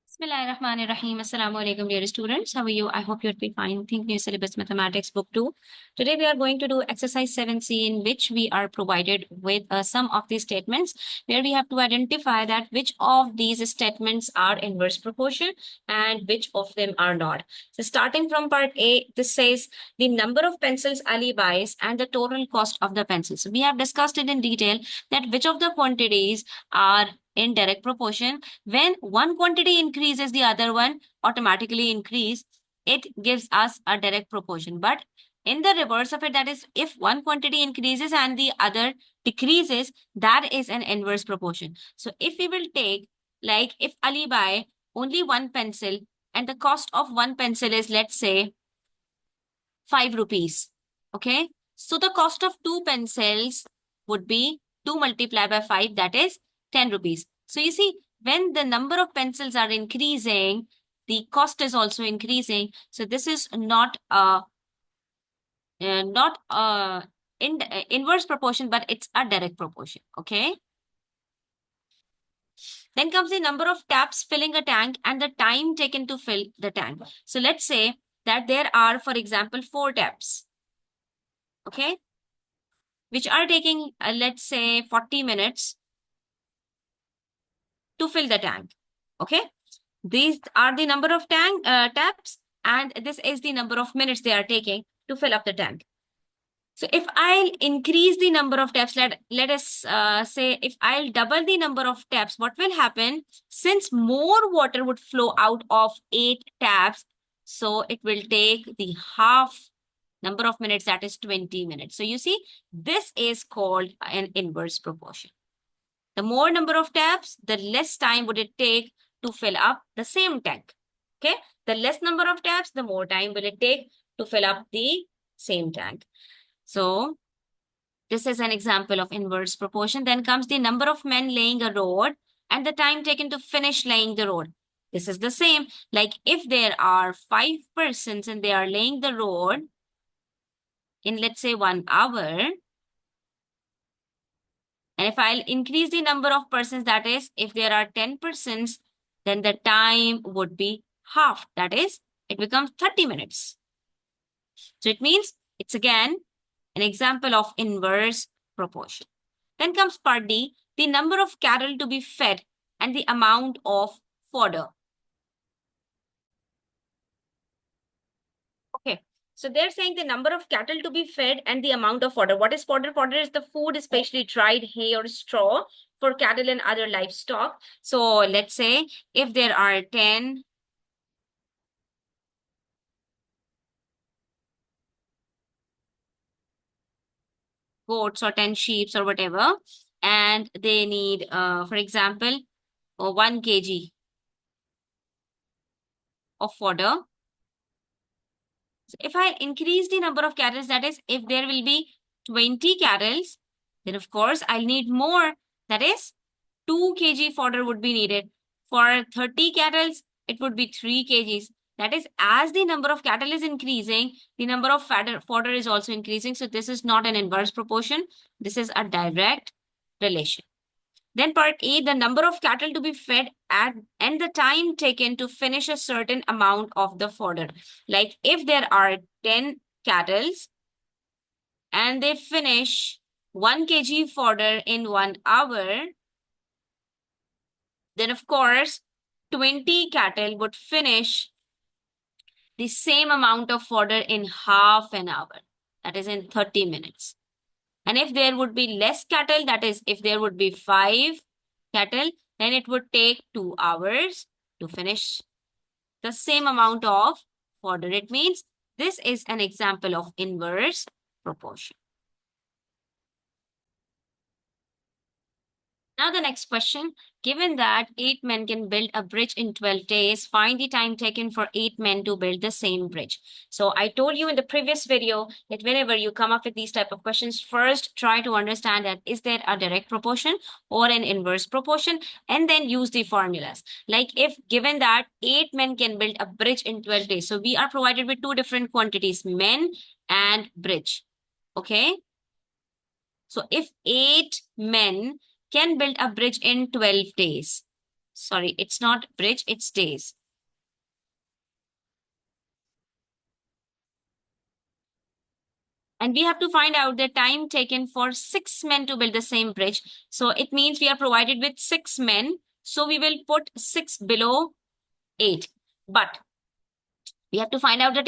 Bismillahirrahmanirrahim. Assalamu alaikum, dear students. How are you? I hope you'll be fine. Think New Syllabus Mathematics Book 2. Today we are going to do exercise 7C, in which we are provided with some of these statements where we have to identify that which of these statements are inverse proportion and which of them are not. So starting from part A, this says the number of pencils Ali buys and the total cost of the pencils. So we have discussed it in detail that which of the quantities are in direct proportion. When one quantity increases, the other one automatically increase. It gives us a direct proportion. But in the reverse of it, that is, if one quantity increases and the other decreases, that is an inverse proportion. So if we will take, like, if Ali buy only one pencil and the cost of one pencil is, let's say, 5 rupees. Okay. So the cost of two pencils would be 2 multiplied by 5, that is 10 rupees. So you see, when the number of pencils are increasing, the cost is also increasing. So this is not inverse proportion, but it's a direct proportion. Okay. Then comes the number of taps filling a tank and the time taken to fill the tank. So let's say that there are, for example, 4 taps. Okay, which are taking, let's say, 40 minutes to fill the tank. Okay, these are the number of taps, and this is the number of minutes they are taking to fill up the tank. So if I'll increase the number of taps, let us say if I'll double the number of taps, what will happen? Since more water would flow out of 8 taps, so it will take the half number of minutes, that is 20 minutes. So you see, this is called an inverse proportion. The more number of taps, the less time would it take to fill up the same tank. Okay, the less number of taps, the more time will it take to fill up the same tank. So this is an example of inverse proportion. Then comes the number of men laying a road and the time taken to finish laying the road. This is the same. Like if there are 5 persons and they are laying the road in, let's say, 1 hour, and if I'll increase the number of persons, that is, if there are 10 persons, then the time would be half. That is, it becomes 30 minutes. So it means it's again an example of inverse proportion. Then comes part D, the number of cattle to be fed and the amount of fodder. Okay, so they're saying the number of cattle to be fed and the amount of fodder. What is fodder? Fodder is the food, especially dried hay or straw for cattle and other livestock. So let's say if there are 10 goats or 10 sheep or whatever, and they need, for example, 1 kg of fodder. So if I increase the number of cattle, that is, if there will be 20 cattle, then of course I'll need more. That is, 2 kg fodder would be needed. For 30 cattle, it would be 3 kgs. That is, as the number of cattle is increasing, the number of fodder is also increasing. So this is not an inverse proportion. This is a direct relation. Then part E, the number of cattle to be fed and the time taken to finish a certain amount of the fodder. Like if there are 10 cattle and they finish 1 kg fodder in 1 hour, then of course 20 cattle would finish the same amount of fodder in half an hour. That is in 30 minutes. And if there would be less cattle, that is, if there would be 5 cattle, then it would take 2 hours to finish the same amount of fodder. It means this is an example of inverse proportion. Now the next question, given that 8 men can build a bridge in 12 days, find the time taken for 8 men to build the same bridge. So I told you in the previous video that whenever you come up with these type of questions, first try to understand that is there a direct proportion or an inverse proportion, and then use the formulas. Like if given that 8 men can build a bridge in 12 days, so we are provided with 2 different quantities, men and bridge. Okay. So if 8 men can build a bridge in 12 days. Sorry, it's not bridge, it's days. And we have to find out the time taken for 6 men to build the same bridge. So it means we are provided with 6 men. So we will put 6 below 8. But we have to find out the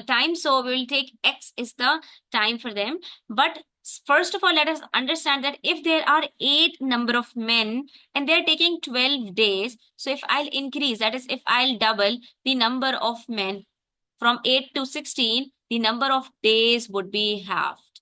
time. So we will take X is the time for them. But first of all, let us understand that if there are 8 number of men and they're taking 12 days, so if I'll increase, that is if I'll double the number of men from 8 to 16, the number of days would be halved.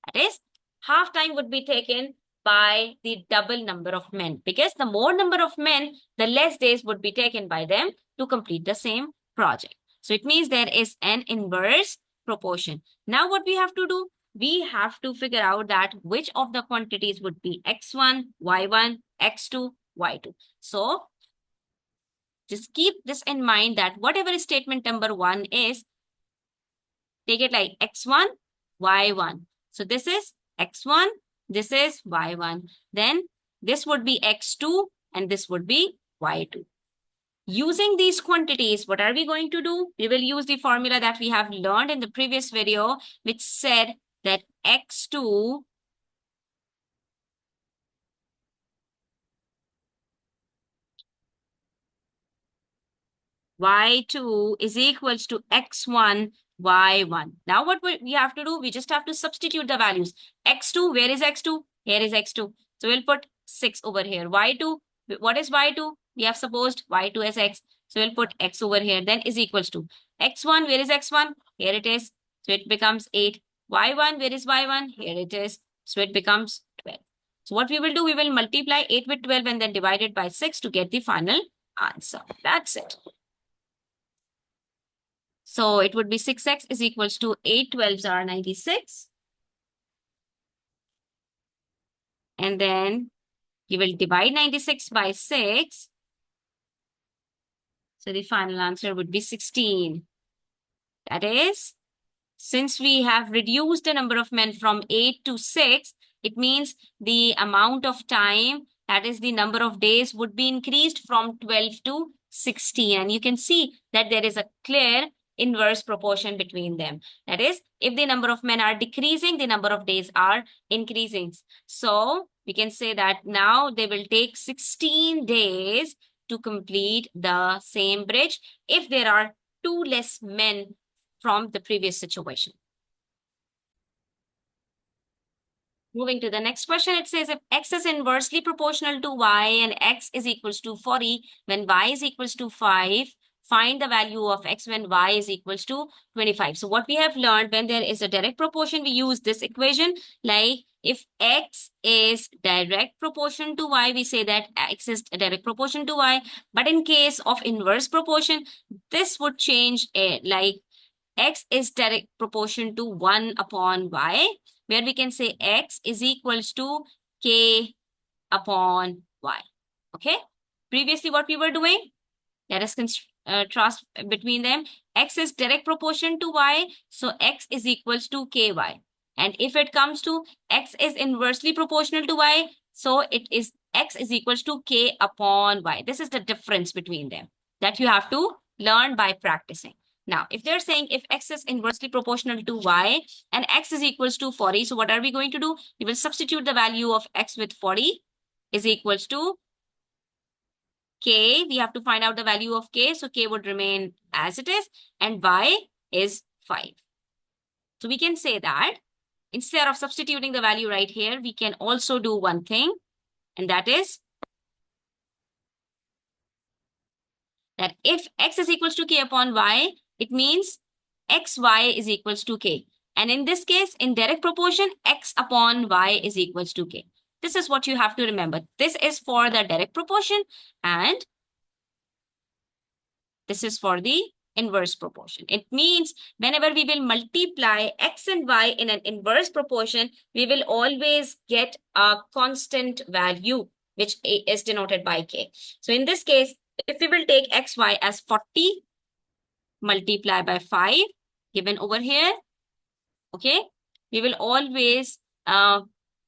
That is, half time would be taken by the double number of men, because the more number of men, the less days would be taken by them to complete the same project. So it means there is an inverse proportion. Now what we have to do? We have to figure out that which of the quantities would be x1, y1, x2, y2. So just keep this in mind that whatever statement number 1 is, take it like x1, y1. So this is x1, this is y1. Then this would be x2 and this would be y2. Using these quantities, what are we going to do? We will use the formula that we have learned in the previous video, which said that x2 y2 is equals to x1 y1. Now what we have to do? We just have to substitute the values. x2, where is x2? Here is x2. So we'll put 6 over here. y2, what is y2? We have supposed y2 as x. So we'll put x over here. Then is equals to x1, where is x1? Here it is. So it becomes 8. y1, where is y1? Here it is. So it becomes 12. So what we will do? We will multiply 8 with 12 and then divide it by 6 to get the final answer. That's it. So it would be 6x is equals to 8 12s are 96. And then you will divide 96 by 6. So the final answer would be 16. That is, since we have reduced the number of men from 8 to 6, it means the amount of time, that is the number of days, would be increased from 12 to 16. And you can see that there is a clear inverse proportion between them. That is, if the number of men are decreasing, the number of days are increasing. So we can say that now they will take 16 days to complete the same bridge if there are 2 less men from the previous situation. Moving to the next question, it says if x is inversely proportional to y and x is equals to 40 when y is equals to 5, find the value of x when y is equals to 25. So what we have learned, when there is a direct proportion, we use this equation. Like if x is direct proportion to y, we say that x is a direct proportion to y. But in case of inverse proportion, this would change it, like x is direct proportion to 1 upon y, where we can say x is equals to k upon y. Okay. Previously, what we were doing, let us contrast between them. X is direct proportion to y, so x is equals to ky. And if it comes to x is inversely proportional to y, so it is x is equals to k upon y. This is the difference between them that you have to learn by practicing. Now, if they're saying if x is inversely proportional to y and x is equals to 40, so what are we going to do? We will substitute the value of x with 40 is equals to k. We have to find out the value of k. So k would remain as it is and y is 5. So we can say that instead of substituting the value right here, we can also do one thing, and that is that if x is equals to k upon y, it means xy is equals to k. And in this case, in direct proportion, x upon y is equals to k. This is what you have to remember. This is for the direct proportion and this is for the inverse proportion. It means whenever we will multiply x and y in an inverse proportion, we will always get a constant value, which is denoted by k. So in this case, if we will take xy as 40 multiply by 5 given over here, okay, we will always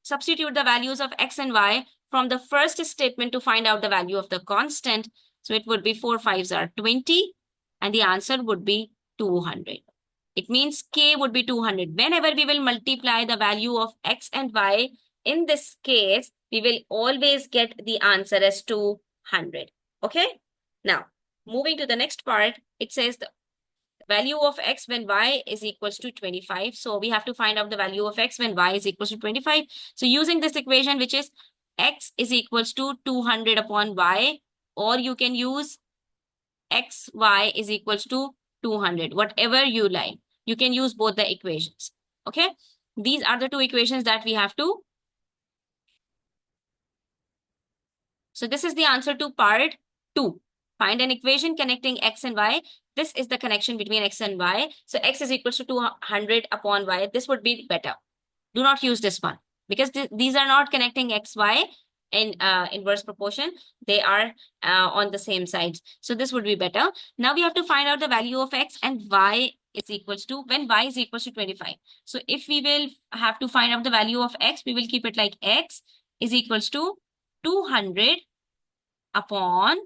substitute the values of x and y from the first statement to find out the value of the constant. So it would be 4 5s are 20 and the answer would be 200. It means K would be 200. Whenever we will multiply the value of X and Y, in this case, we will always get the answer as 200. Okay? Now, moving to the next part, it says the value of X when Y is equals to 25. So we have to find out the value of X when Y is equals to 25. So using this equation, which is X is equals to 200 upon Y, or you can use XY is equals to 200, whatever you like. You can use both the equations. Okay? These are the two equations that we have to. So this is the answer to part 2. Find an equation connecting X and Y. This is the connection between X and Y. So X is equals to 200 upon Y. This would be better. Do not use this one because these are not connecting X, Y in inverse proportion. They are on the same sides. So this would be better. Now we have to find out the value of X and Y is equals to when Y is equals to 25. So if we will have to find out the value of X, we will keep it like X is equals to 200 upon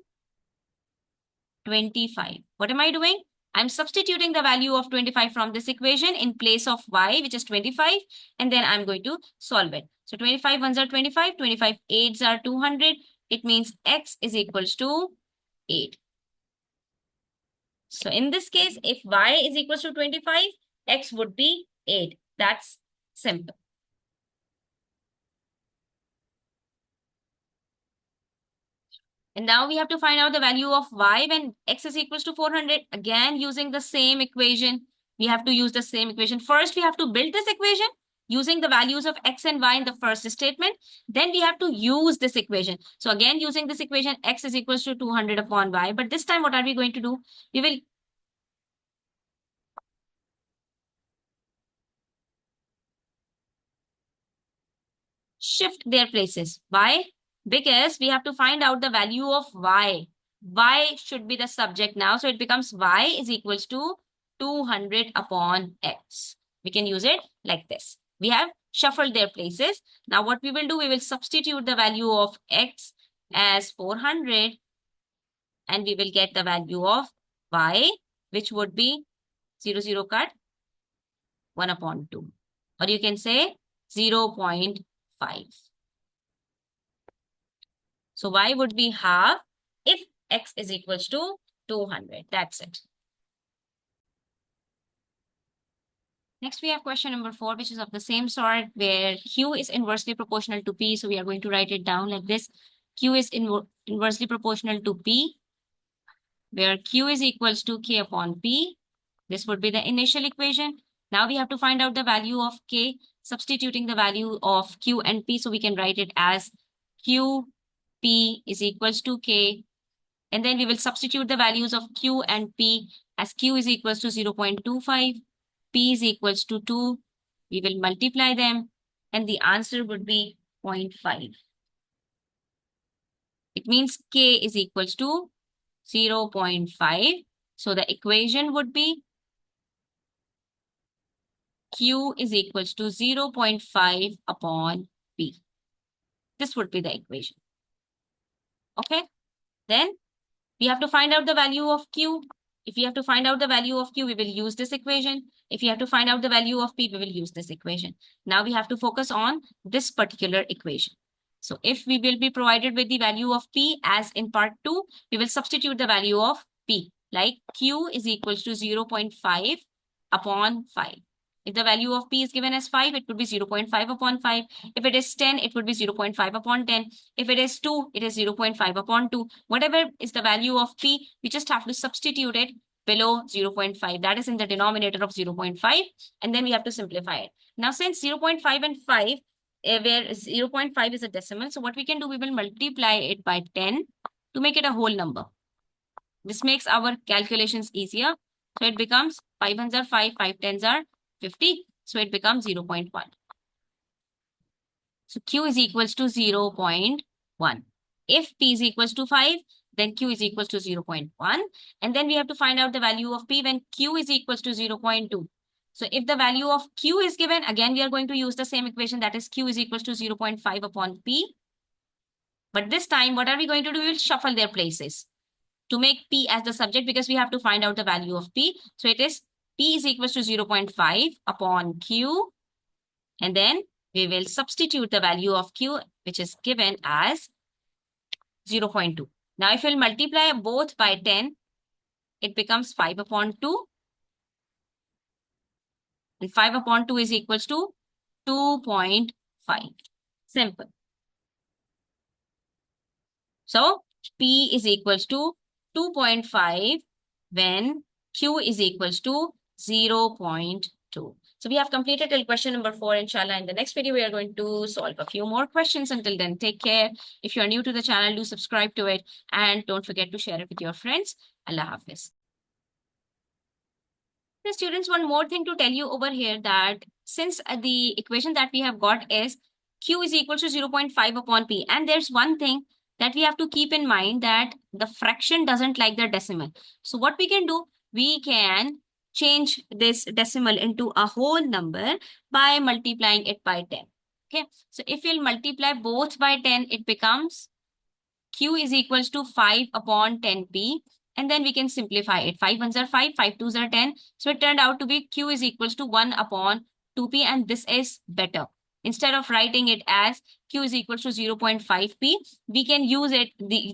25. What am I doing? I'm substituting the value of 25 from this equation in place of Y, which is 25, and then I'm going to solve it. So 25 ones are 25, 25 eights are 200. It means X is equals to 8. So in this case, if Y is equals to 25, X would be 8. That's simple. And now we have to find out the value of Y when X is equals to 400. Again, using the same equation. We have to use the same equation. First, we have to build this equation using the values of X and Y in the first statement. Then we have to use this equation. So again, using this equation, X is equals to 200 upon Y. But this time, what are we going to do? We will shift their places. Why? Because we have to find out the value of Y. Y should be the subject now. So it becomes Y is equals to 200 upon X. We can use it like this. We have shuffled their places. Now what we will do, we will substitute the value of X as 400 and we will get the value of Y, which would be 0, 0 cut 1 upon 2. Or you can say 0.5. So Y would be half if X is equals to 200. That's it. Next, we have question number 4, which is of the same sort, where Q is inversely proportional to P. So we are going to write it down like this. Q is inversely proportional to P, where Q is equals to K upon P. This would be the initial equation. Now we have to find out the value of K, substituting the value of Q and P. So we can write it as Q P is equals to K. And then we will substitute the values of Q and P as Q is equals to 0.25, P is equals to 2. We will multiply them and the answer would be 0.5. It means K is equals to 0.5. So the equation would be Q is equals to 0.5 upon P. This would be the equation. Okay. Then we have to find out the value of Q. If we have to find out the value of Q, we will use this equation. If we have to find out the value of P, we will use this equation. Now we have to focus on this particular equation. So if we will be provided with the value of P as in part 2, we will substitute the value of P. Like Q is equals to 0.5 upon 5. If the value of P is given as 5, it would be 0.5 upon 5. If it is 10, it would be 0.5 upon 10. If it is 2, it is 0.5 upon 2. Whatever is the value of P, we just have to substitute it below 0.5. That is in the denominator of 0.5. And then we have to simplify it. Now, since 0.5 and 5, where 0.5 is a decimal, so what we can do, we will multiply it by 10 to make it a whole number. This makes our calculations easier. So it becomes 5 ones are 5, 5 tens are 50. So it becomes 0.1. So Q is equals to 0.1. If P is equals to 5, then Q is equals to 0.1. And then we have to find out the value of P when Q is equals to 0.2. So if the value of Q is given, again, we are going to use the same equation, that is Q is equals to 0.5 upon P. But this time, what are we going to do? We'll shuffle their places to make P as the subject because we have to find out the value of P. So it is P is equals to 0.5 upon Q. And then we will substitute the value of Q, which is given as 0.2. Now, if we'll multiply both by 10, it becomes 5 upon 2. And 5 upon 2 is equals to 2.5. Simple. So, P is equals to 2.5 when Q is equals to 0.2. So, we have completed till question number 4, inshallah. In the next video, we are going to solve a few more questions. Until then, take care. If you are new to the channel, do subscribe to it. And don't forget to share it with your friends. Allah Hafiz. The students, one more thing to tell you over here that since the equation that we have got is Q is equal to 0.5 upon P. And there's one thing that we have to keep in mind that the fraction doesn't like the decimal. So what we can do, we can change this decimal into a whole number by multiplying it by 10. Okay. So if we'll multiply both by 10, it becomes Q is equals to 5 upon 10P. And then we can simplify it. 5 ones are 5, 5 twos are 10. So it turned out to be Q is equals to 1 upon 2P. And this is better. Instead of writing it as Q is equals to 0.5P, we can use it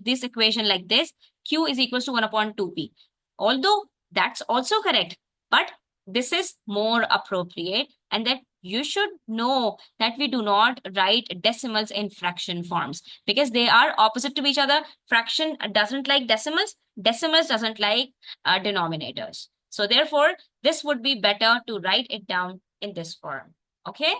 this equation like this. Q is equals to 1 upon 2P. Although that's also correct, but this is more appropriate, and that you should know that we do not write decimals in fraction forms because they are opposite to each other. Fraction doesn't like decimals. Decimals doesn't like denominators. So therefore, this would be better to write it down in this form. Okay.